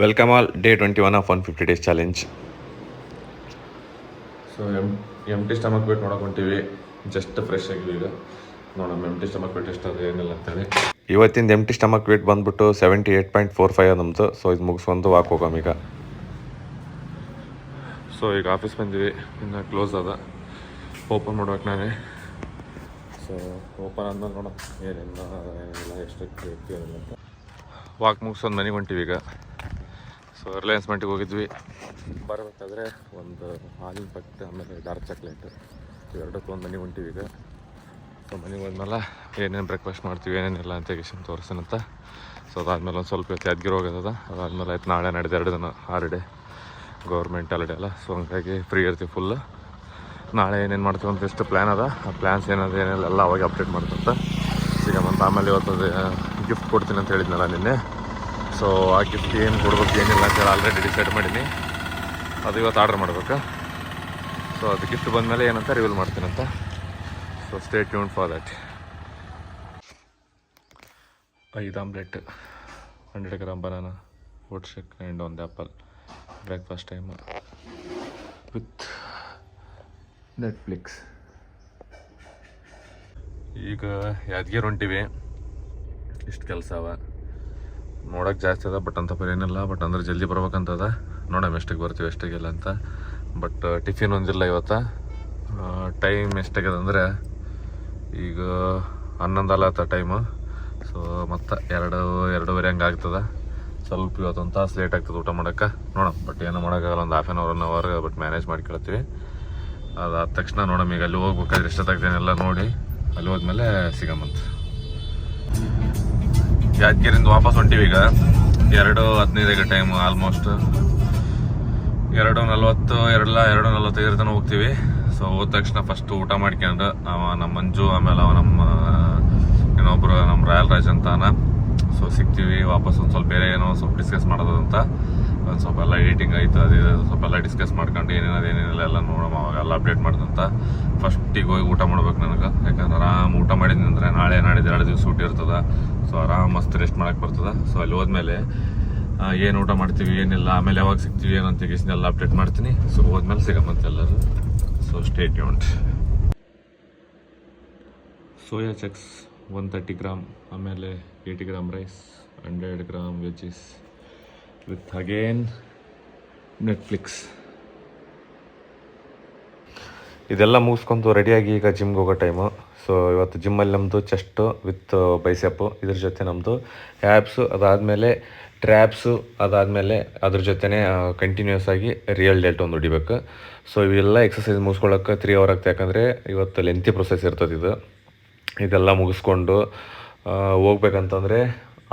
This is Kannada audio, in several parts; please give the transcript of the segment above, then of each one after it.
Welcome all, day 21 of 150 days challenge. So empty stomach weight ನೋಡಕ್ಕೆ ಹೊಂಟೀವಿ. ಜಸ್ಟ್ ಫ್ರೆಶ್ ಆಗಿವಿ ಈಗ. ನೋಡೋಣ ಎಂಟಿ ಸ್ಟಮಕ್ ವೇಟ್ ಎಷ್ಟು ಅದು ಏನಿಲ್ಲ ಅಂತೇಳಿ. ಇವತ್ತಿಂದ ಎಂಟಿ ಸ್ಟಮಕ್ ವೇಟ್ ಬಂದ್ಬಿಟ್ಟು 78.45 ನಮ್ಮದು. ಸೊ ಇದು ಮುಗಿಸ್ಕೊಂಡು ವಾಕ್ ಹೋಗೋಣ ಈಗ. ಸೊ ಈಗ ಆಫೀಸ್ ಬಂದಿವಿ, ಇನ್ನು ಕ್ಲೋಸ್ ಅದ, ಓಪನ್ ಮಾಡ್ಬೇಕು ನಾನೇ. ಸೊ ಓಪನ್ ಅಂದ್ಮೇಲೆ ನೋಡೋಣ ಏನಿಲ್ಲ ಎಷ್ಟಕ್ಕೆ ಏನಿಲ್ಲ ಅಂತ. ವಾಕ್ ಮುಗಿಸೋದು ಮನೆಗೆ ಹೊಂಟೀವಿ ಈಗ. ಸೊ ರಿಲಯನ್ಸ್ ಮಂಟಿಗೆ ಹೋಗಿದ್ವಿ. ಬರಬೇಕಾದ್ರೆ ಒಂದು ಹಾಲಿನ ಪಟ್ಟು ಆಮೇಲೆ ಡಾರ್ಕ್ ಚಾಕ್ಲೇಟ್ ಇವೆರಡು ತೊಗೊಂಡು ಮನೆಗೆ ಹೊಂಟೀವಿ ಈಗ. ಸೊ ಮನೆಗೆ ಹೋದ್ಮೇಲೆ ಏನೇನು ಬ್ರೇಕ್ಫಾಸ್ಟ್ ಮಾಡ್ತೀವಿ ಏನೇನಿಲ್ಲ ಅಂತ ಗಿಶನ್ ತೋರಿಸ್ತಾನಂತ. ಸೊ ಅದಾದಮೇಲೆ ಒಂದು ಸ್ವಲ್ಪ ಯಾದಗಿರಿ ಹೋಗೋದದ. ಅದಾದಮೇಲೆ ಆಯ್ತು ನಾಳೆ ನಡೆದು 2 ದಿನ ಹಾಲಿಡೇ, ಗೌರ್ಮೆಂಟ್ ಹಾಲಿಡೇ ಅಲ್ಲ. ಸೊ ಹಂಗಾಗಿ ಫ್ರೀ ಇರ್ತೀವಿ ಫುಲ್ಲು. ನಾಳೆ ಏನೇನು ಮಾಡ್ತೀವಿ ಅಂತ ಎಷ್ಟು ಪ್ಲ್ಯಾನ್ ಅದ, ಆ ಪ್ಲ್ಯಾನ್ಸ್ ಏನಾದ್ರು ಏನಿಲ್ಲ ಎಲ್ಲ ಅವಾಗ ಅಪ್ಡೇಟ್ ಮಾಡ್ತಂತ ಈಗ. ಮತ್ತು ಆಮೇಲೆ ಇವತ್ತು ಗಿಫ್ಟ್ ಕೊಡ್ತೀನಿ ಅಂತ ಹೇಳಿದ್ನಲ್ಲ ನಿನ್ನೆ. ಸೊ ಆ ಗಿಫ್ಟ್ ಏನು ಕೊಡ್ಬೇಕು ಏನಿಲ್ಲ ಅಂತೇಳಿ ಆಲ್ರೆಡಿ ಡಿಸೈಡ್ ಮಾಡೀನಿ. ಅದು ಇವತ್ತು ಆರ್ಡ್ರ್ ಮಾಡ್ಬೇಕು. ಸೊ ಅದು ಗಿಫ್ಟ್ ಬಂದಮೇಲೆ ಏನಂತ ರಿವೀಲ್ ಮಾಡ್ತೀನಂತ. So stay tune for that. 5 omelette, 100 gram banana, oat shake and ಒಂದು apple. Breakfast time with Netflix. ಈಗ ಯಾದಗಿರಿ ಹೊಂಟಿವಿ. ಇಷ್ಟು ಕೆಲಸ ಅವ, ನೋಡೋಕೆ ಜಾಸ್ತಿ ಅದ, ಬಟ್ ಅಂತ ಏನಿಲ್ಲ. ಬಟ್ ಅಂದ್ರೆ ಜಲ್ದಿ ಬರ್ಬೇಕಂತದ. ನೋಡೋಣ ಎಷ್ಟಿಗೆ ಬರ್ತೀವಿ ಎಷ್ಟಿಗಿಲ್ಲ ಅಂತ. ಬಟ್ ಟಿಫಿನ್ ಒಂದಿಲ್ಲ ಇವತ್ತು. ಟೈಮ್ ಎಷ್ಟಾಗ್ಯದ ಅಂದರೆ ಈಗ 11 ಅಲ್ಲತ್ತ ಟೈಮು. ಸೊ ಮತ್ತು 2-2:30 ಹಂಗೆ ಆಗ್ತದೆ. ಸ್ವಲ್ಪ ಇವತ್ತೊಂದು ತಾಸು ಲೇಟ್ ಆಗ್ತದೆ ಊಟ ಮಾಡೋಕ್ಕೆ. ನೋಡೋಣ, ಬಟ್ ಏನೋ ಮಾಡೋಕ್ಕಾಗಲ್ಲ, ಒಂದು half an hour 1 hour but manage ಮಾಡ್ಕೊಳ್ತೀವಿ. ಅದಾದ ತಕ್ಷಣ ನೋಡೋಣ ಈಗ ಅಲ್ಲಿ ಹೋಗ್ಬೇಕಾದ್ರೆ ಎಷ್ಟೊತ್ತಾಗ್ತೇನೆಲ್ಲ ನೋಡಿ ಅಲ್ಲಿ ಹೋದ್ಮೇಲೆ ಸಿಗಮ್ಮಂತ. ಯಾದಗಿರಿಂದ ವಾಪಸ್ ಹೊಂಟೀವಿ ಈಗ. 2:15 ಟೈಮು ಆಲ್ಮೋಸ್ಟ್. 2:40 2:45 ತನಕ ಹೋಗ್ತೀವಿ. ಸೊ ಹೋದ ತಕ್ಷಣ ಫಸ್ಟ್ ಊಟ ಮಾಡ್ಕೊಂಡು ನಮ್ಮ ಮಂಜು, ಆಮೇಲೆ ನಮ್ಮ ಇನ್ನೊಬ್ರು ನಮ್ಮ ರಾಯಲ್ ರಾಜ್ ಅಂತಾನ. ಸೊ ಸಿಗ್ತೀವಿ ವಾಪಸ್. ಒಂದು ಸ್ವಲ್ಪ ಬೇರೆ ಏನೋ ಸ್ವಲ್ಪ ಡಿಸ್ಕಸ್ ಮಾಡೋದಂತ. ಒಂದು ಸ್ವಲ್ಪ ಎಲ್ಲ ಎಡಿಟಿಂಗ್ ಆಯಿತು, ಅದು ಸ್ವಲ್ಪ ಎಲ್ಲ ಡಿಸ್ಕಸ್ ಮಾಡ್ಕೊಂಡು ಏನೇನಿಲ್ಲ ಎಲ್ಲ ನೋಡೋಣ, ಅವಾಗ ಎಲ್ಲ ಅಪ್ಡೇಟ್ ಮಾಡ್ದಂತ. ಫಸ್ಟಿಗೆ ಹೋಗಿ ಊಟ ಮಾಡ್ಬೇಕು ನನಗೆ. ಯಾಕಂದ್ರೆ ಆರಾಮ್ ಊಟ ಮಾಡಿದ್ನಿ ಅಂದರೆ ನಾಳೆ ನಾಡಿದ್ದು 2 ದಿವಸ ಊಟ ಇರ್ತದೆ. ಸೊ ಆರಾಮ್ ಮಸ್ತ್ ರೆಸ್ಟ್ ಮಾಡಕ್ಕೆ ಬರ್ತದೆ. ಸೊ ಅಲ್ಲಿ ಹೋದ್ಮೇಲೆ ಏನು ಊಟ ಮಾಡ್ತೀವಿ ಏನಿಲ್ಲ, ಆಮೇಲೆ ಯಾವಾಗ ಸಿಗ್ತೀವಿ ಏನಂತ ಎಲ್ಲ ಅಪ್ಡೇಟ್ ಮಾಡ್ತೀನಿ. ಸೊ ಹೋದ್ಮೇಲೆ ಸಿಗಮ್ಮಂತ ಎಲ್ಲರೂ. So stay tuned. Soya chunks 130 gram, ಆಮೇಲೆ 80 gram rice, 100 gram veggies with again Netflix. ಇದೆಲ್ಲ ಮುಗಿಸ್ಕೊಂಡು ರೆಡಿಯಾಗಿ ಈಗ ಜಿಮ್ಗೆ ಹೋಗೋ ಟೈಮು. ಸೊ ಇವತ್ತು ಜಿಮ್ಮಲ್ಲಿ ನಮ್ಮದು ಚೆಸ್ಟು ವಿತ್ ಬೈಸೆಪ್ಪು, ಇದ್ರ ಜೊತೆ ನಮ್ಮದು ಆ್ಯಬ್ಸು, ಅದಾದಮೇಲೆ ಟ್ರ್ಯಾಪ್ಸು, ಅದಾದಮೇಲೆ ಅದ್ರ ಜೊತೆನೇ ಕಂಟಿನ್ಯೂಸ್ ಆಗಿ ರಿಯಲ್ ಡೆಲ್ಟ್ ಒಂದು ಹೊಡಿಬೇಕು. ಸೊ ಇವೆಲ್ಲ ಎಕ್ಸಸೈಸ್ ಮುಗಿಸ್ಕೊಳ್ಳೋಕೆ 3 ಅವರ್ ಆಗ್ತದೆ. ಯಾಕಂದರೆ ಇವತ್ತು ಲೆಂತಿ ಪ್ರೊಸೆಸ್ ಇರ್ತದೆ ಇದೆಲ್ಲ ಮುಗಿಸ್ಕೊಂಡು ಹೋಗ್ಬೇಕಂತಂದರೆ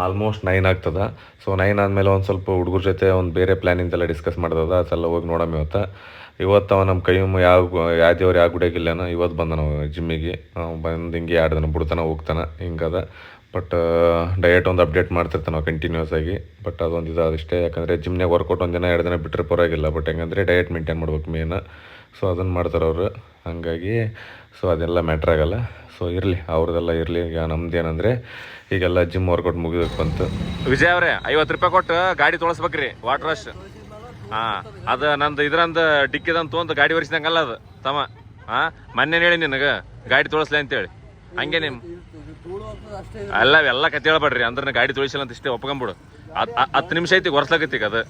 ಆಲ್ಮೋಸ್ಟ್ 9 ಆಗ್ತದೆ. ಸೊ 9 ಆದಮೇಲೆ ಒಂದು ಸ್ವಲ್ಪ ಹುಡುಗರ ಜೊತೆ ಒಂದು ಬೇರೆ ಪ್ಲ್ಯಾನಿಂದೆಲ್ಲ ಡಿಸ್ಕಸ್ ಮಾಡ್ದದ. ಅದೆಲ್ಲ ಹೋಗಿ ನೋಡೋಣ ಇವತ್ತು ನಮ್ಮ ಕೈ ಯಾವ ದೇವ್ರು ಯಾವ ಗುಡಿಯಾಗಿಲ್ಲನ ಇವತ್ತು ಬಂದ ನಾವು ಜಿಮ್ಮಿಗೆ. ಬಂದು ಹಿಂಗೆ 2 ದಿನ ಬಿಡ್ತಾನೆ ಹೋಗ್ತಾನೆ ಹಿಂಗದ. ಬಟ್ ಡಯಟ್ ಒಂದು ಅಪ್ಡೇಟ್ ಮಾಡ್ತಿರ್ತಾನೆ ನಾವು ಕಂಟಿನ್ಯೂಸ್ ಆಗಿ. ಬಟ್ ಅದೊಂದು ಇದು ಅಷ್ಟೇ. ಯಾಕಂದರೆ ಜಿಮ್ನಾಗ ವರ್ಕೌಟ್ 1 ದಿನ 2 ದಿನ ಬಿಟ್ಟರೆ ಪರವಾಗಿಲ್ಲ. ಬಟ್ ಹೆಂಗಂದರೆ ಡಯಟ್ ಮೇಂಟೈನ್ ಮಾಡ್ಬೇಕು ಮೇನ್. ಸೊ ಅದನ್ನು ಮಾಡ್ತಾರೆ ಅವರು. ಹಾಗಾಗಿ ಸೊ ಅದೆಲ್ಲ ಮ್ಯಾಟ್ರ್ ಆಗೋಲ್ಲ. ಸೊ ಇರಲಿ, ಅವ್ರದ್ದೆಲ್ಲ ಇರಲಿ. ಈಗ ನಮ್ದೇನಂದರೆ ಈಗೆಲ್ಲ ಜಿಮ್ ವರ್ಕೌಟ್ ಮುಗಿಬೇಕು ಅಂತ. ವಿಜಯ್ ಅವರೇ 50 ರೂಪಾಯಿ ಕೊಟ್ಟು ಗಾಡಿ ತೊಳಸ್ಬೇಕ್ರಿ, ವಾಟರ್ ರಶ್. ಹಾಂ, ಅದು ನಂದು ಇದ್ರಂದು ಡಿಕ್ಕಿದಂತ ತೊಗೊಂಡು ಗಾಡಿ ಒರೆಸಿದಂಗಲ್ಲ ಅದು ತಮ್ಮ. ಹಾಂ, ಮೊನ್ನೆ ಹೇಳಿ ನಿನಗೆ ಗಾಡಿ ತೊಳಸ್ಲಿ ಅಂತೇಳಿ. ಹಂಗೆ ನಿಮ್ಮ ಎಲ್ಲ ಕತೆ ಹೇಳ್ಬೇಡ್ರಿ. ಅಂದ್ರೆ ಗಾಡಿ ತೊಳಿಸಿಲ್ಲ ಅಂತ ಇಷ್ಟೇ ಒಪ್ಕೊಂಬಿಡು. 10 ನಿಮಿಷ ಐತಿ ಒರೆಸ್ಲಾಗತ್ತಿ ಈಗ ಅದು.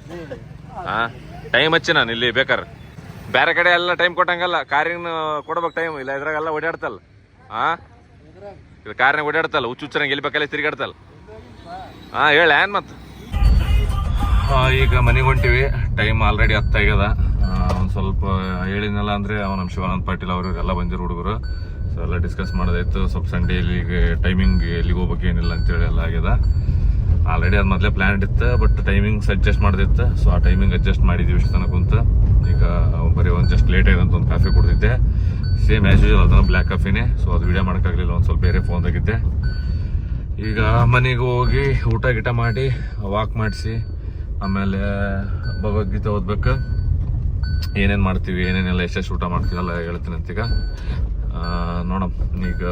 ಹಾಂ, ಟೈಮ್ ಹಚ್ಚಿ ನಾನು ಇಲ್ಲಿ ಬೇಕಾರೆ ಬೇರೆ ಕಡೆ ಎಲ್ಲ ಟೈಮ್ ಕೊಟ್ಟಂಗಲ್ಲ. ಕಾರಿನ ಕೊಡ್ಬೇಕು ಟೈಮ್. ಇಲ್ಲ ಇದ್ರಾಗೆಲ್ಲ ಓಡಾಡ್ತಲ್ಲ. ಹಾಂ, ಇದು ಕಾರ್ನಾಗ ಓಡಾಡ್ತಲ್ಲ, ಹುಚ್ಚುಚ್ಚರಂಗೆ ಎಲ್ಲಿ ಬೇಕಲ್ಲ ತಿರುಗಾಡ್ತಲ್ಲ. ಹಾಂ ಹೇಳ ಏನು ಮತ್ತು. ಈಗ ಮನೆಗೆ ಹೊಂಟಿವಿ. ಟೈಮ್ ಆಲ್ರೆಡಿ 10 ಆಗ್ಯದ. ಒಂದು ಸ್ವಲ್ಪ ಹೇಳಿದ್ನಲ್ಲ ಅಂದರೆ ನಮ್ಮ ಶಿವಾನಂದ ಪಾಟೀಲ್ ಅವರು ಎಲ್ಲ ಬಂದಿರು ಹುಡುಗರು. ಸೊ ಎಲ್ಲ ಡಿಸ್ಕಸ್ ಮಾಡೋದಾಯ್ತು. ಸ್ವಲ್ಪ ಸಂಡೇ ಇಲ್ಲಿಗೆ ಟೈಮಿಂಗ್ ಎಲ್ಲಿಗೆ ಹೋಗ್ಬೇಕು ಏನಿಲ್ಲ ಅಂತೇಳಿ ಎಲ್ಲ ಆಗ್ಯದ. ಆಲ್ರೆಡಿ ಅದು ಮೊದಲೇ ಪ್ಲ್ಯಾನ್ ಇತ್ತು, ಬಟ್ ಟೈಮಿಂಗ್ಸ್ ಅಡ್ಜಸ್ಟ್ ಮಾಡೋದಿತ್ತು. ಸೊ ಆ ಟೈಮಿಂಗ್ ಅಡ್ಜಸ್ಟ್ ಮಾಡಿದ್ದೀವಿ ಇಷ್ಟು ತನಕ ಕುಂತ. ಈಗ ಬರೀ ಒಂದು ಜಸ್ಟ್ ಲೇಟ್ ಆಗಿದೆ ಅಂತ ಒಂದು ಕಾಫಿ ಕುಡ್ದಿದ್ದೆ, ಸೇಮ್ ಆ್ಯಸ್ ಯೂಶುವಲ್ ಅದನ್ನು ಬ್ಲ್ಯಾಕ್ ಕಾಫಿನೇ. ಸೊ ಅದು ವೀಡಿಯೋ ಮಾಡೋಕ್ಕಾಗಲಿಲ್ಲ, ಒಂದು ಸ್ವಲ್ಪ ಬೇರೆ ಫೋನ್ದಾಗಿದ್ದೆ. ಈಗ ಮನೆಗೆ ಹೋಗಿ ಊಟ ಗೀಟ ಮಾಡಿ ವಾಕ್ ಮಾಡಿಸಿ ಆಮೇಲೆ ಭಗವದ್ಗೀತೆ ಓದ್ಬೇಕು. ಏನೇನು ಮಾಡ್ತೀವಿ ಏನೇನೆಲ್ಲ ಎಷ್ಟೆಷ್ಟು ಊಟ ಮಾಡ್ತೀವಿ ಎಲ್ಲ ಹೇಳ್ತೀನಿ ಅಂತೀಗ. ನೋಡೋಣ ಈಗ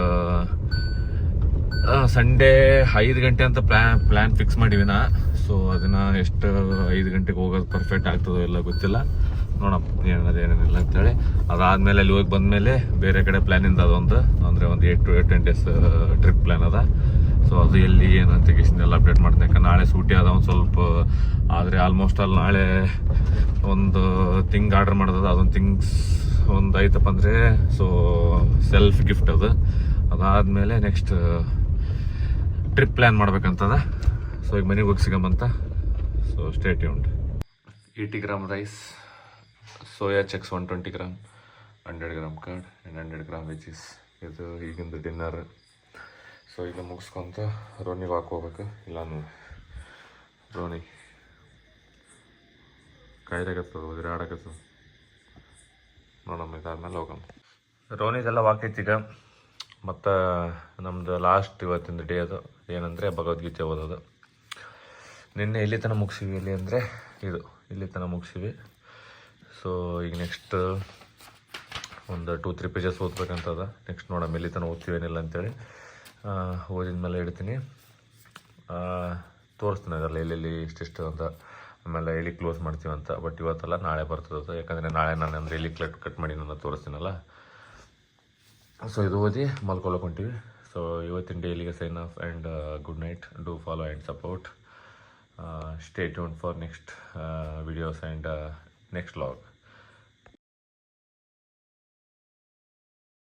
ಸಂಡೇ 5 ಗಂಟೆ ಅಂತ ಪ್ಲ್ಯಾನ್ ಫಿಕ್ಸ್ ಮಾಡಿವಿ ನಾ. ಸೊ ಸೊ ಅದನ್ನು ಎಷ್ಟು 5 ಗಂಟೆಗೆ ಹೋಗೋದು ಪರ್ಫೆಕ್ಟ್ ಆಗ್ತದೋ ಎಲ್ಲ ಗೊತ್ತಿಲ್ಲ, ನೋಡೋಣ ಏನೇನಿಲ್ಲ ಅಂತೇಳಿ. ಅದಾದಮೇಲೆ ಅಲ್ಲಿ ಹೋಗಿ ಬಂದಮೇಲೆ ಬೇರೆ ಕಡೆ ಪ್ಲ್ಯಾನಿಂದ ಅದೊಂದು ಅಂದರೆ ಒಂದು 8 to 10 days ಟ್ರಿಪ್ ಪ್ಲ್ಯಾನ್ ಅದ. ಸೊ ಅದು ಎಲ್ಲಿ ಏನು ಅಂತ ಎಲ್ಲ ಅಪ್ಡೇಟ್ ಮಾಡ್ತೀನಿ. ಯಾಕಂದ್ರೆ ನಾಳೆ ಸೂಟಿ ಅದ ಒಂದು ಸ್ವಲ್ಪ, ಆದರೆ ಆಲ್ಮೋಸ್ಟ್ ಅಲ್ಲಿ ನಾಳೆ ಒಂದು ಥಿಂಗ್ ಆರ್ಡರ್ ಮಾಡೋದು, ಅದೊಂದು ಥಿಂಗ್ಸ್ ಒಂದು ಐತಪ್ಪ ಅಂದರೆ ಸೊ ಸೆಲ್ಫ್ ಗಿಫ್ಟ್ ಅದು. ಅದಾದಮೇಲೆ ನೆಕ್ಸ್ಟ್ ಟ್ರಿಪ್ ಪ್ಲ್ಯಾನ್ ಮಾಡ್ಬೇಕಂತದ. ಸೊ ಈಗ ಮನೆಗೆ ಹೋಗಿ ಸಿಗಮ್ಮಂತ. So stay tuned. 80 gram rice, soya chunks 120 gram, 100 gram curd and 100 gram veggies. ಇದು ಈಗಿಂದು ಡಿನ್ನರ್. ಸೊ ಇದು ಮುಗಿಸ್ಕೊಂತ ರೋನಿಗೆ ಹಾಕೋಬೇಕು. ಇಲ್ಲ ರೋನಿ ಕಾಯ್ದಾಗತ್ತದ ಉದಿರಾಡಕತ್ತದ. ನೋಡಮ್ಮ ಇದಾದ್ಮೇಲೆ ಹೋಗಮ್ಮ. ರೋನಿದೆಲ್ಲ ವಾಕೈತೀಗ. ಮತ್ತು ನಮ್ಮದು ಲಾಸ್ಟ್ ಇವತ್ತಿನ ಡೇ ಅದು ಏನಂದರೆ ಭಗವದ್ಗೀತೆ ಓದೋದು. ನಿನ್ನೆ ಇಲ್ಲಿ ತನಕ ಮುಗಿಸಿವಿ. ಎಲ್ಲಿ ಅಂದರೆ ಇಲ್ಲಿ ತನಕ ಮುಗಿಸಿವಿ. ಸೊ ಈಗ ನೆಕ್ಸ್ಟ್ ಒಂದು 2-3 ಪೇಜಸ್ ಓದ್ಬೇಕಂತದ. ನೆಕ್ಸ್ಟ್ ನೋಡಮ್ಮ ಎಲ್ಲಿ ತನಕ ಓದ್ತೀವಿ ಏನಿಲ್ಲ ಅಂತೇಳಿ. ಓದಿದ ಮೇಲೆ ಇಡ್ತೀನಿ, ತೋರಿಸ್ತೀನಿ ಅದರಲ್ಲಿ ಎಲ್ಲೆಲ್ಲಿ ಇಷ್ಟಿಷ್ಟು ಅಂತ. ಆಮೇಲೆ ಎಲ್ಲಿ ಕ್ಲೋಸ್ ಮಾಡ್ತೀವಿ ಅಂತ. ಬಟ್ ಇವತ್ತಲ್ಲ ನಾಳೆ ಬರ್ತದೆ, ಯಾಕಂದರೆ ನಾಳೆ ನಾನು ಅಂದರೆ ಎಲ್ಲಿ ಕಟ್ ಮಾಡಿ ನಾನು ತೋರಿಸ್ತೀನಲ್ಲ. ಸೊ ಇದು ಓದಿ ಮಲ್ಕೊಳ್ಳೋಕೆ ಹೊಂಟೀವಿ. ಸೊ ಇವತ್ತಿನ ಡೈಲಿಗೆ sign off and good night. Do follow and support. Stay tune for next videos and next vlog.